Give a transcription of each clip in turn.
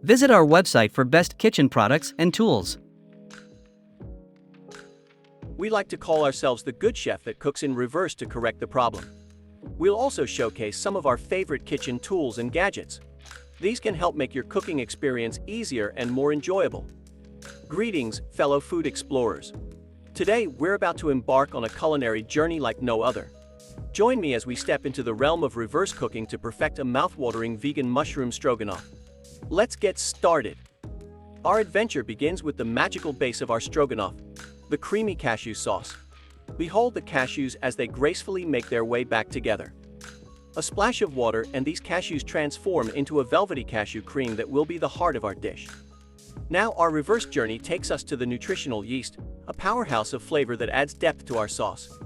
Visit our website for best kitchen products and tools. We like to call ourselves the good chef that cooks in reverse to correct the problem. We'll also showcase some of our favorite kitchen tools and gadgets. These can help make your cooking experience easier and more enjoyable. Greetings, fellow food explorers. Today, we're about to embark on a culinary journey like no other. Join me as we step into the realm of reverse cooking to perfect a mouth-watering vegan mushroom stroganoff. Let's get started. Our adventure begins with the magical base of our stroganoff, the creamy cashew sauce. Behold the cashews as they gracefully make their way back together. A splash of water and these cashews transform into a velvety cashew cream that will be the heart of our dish. Now our reverse journey takes us to the nutritional yeast, a powerhouse of flavor that adds depth to our sauce.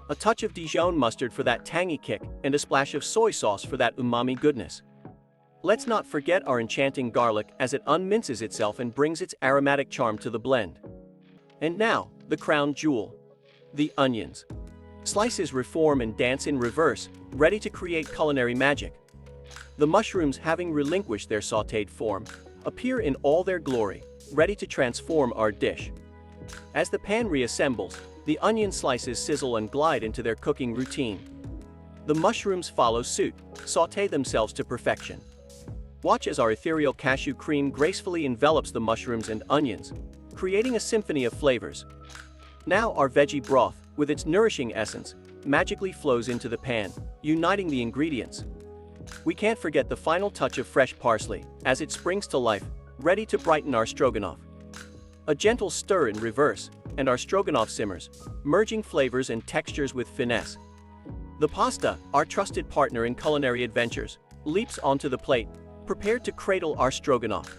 A touch of Dijon mustard for that tangy kick, and a splash of soy sauce for that umami goodness. Let's not forget our enchanting garlic as it unminces itself and brings its aromatic charm to the blend. And now, the crown jewel. The onions. Slices reform and dance in reverse, ready to create culinary magic. The mushrooms, having relinquished their sautéed form, appear in all their glory, ready to transform our dish. As the pan reassembles, the onion slices sizzle and glide into their cooking routine. The mushrooms follow suit, sauté themselves to perfection. Watch as our ethereal cashew cream gracefully envelops the mushrooms and onions, creating a symphony of flavors. Now our veggie broth, with its nourishing essence, magically flows into the pan, uniting the ingredients. We can't forget the final touch of fresh parsley, as it springs to life, ready to brighten our stroganoff. A gentle stir in reverse, and our stroganoff simmers, merging flavors and textures with finesse. The pasta, our trusted partner in culinary adventures, leaps onto the plate, prepared to cradle our stroganoff.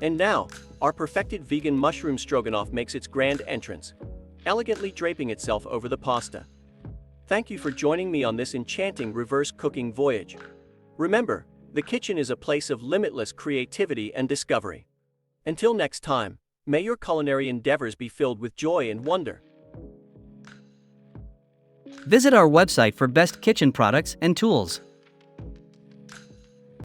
And now, our perfected vegan mushroom stroganoff makes its grand entrance, elegantly draping itself over the pasta. Thank you for joining me on this enchanting reverse cooking voyage. Remember, the kitchen is a place of limitless creativity and discovery. Until next time, may your culinary endeavors be filled with joy and wonder. Visit our website for best kitchen products and tools.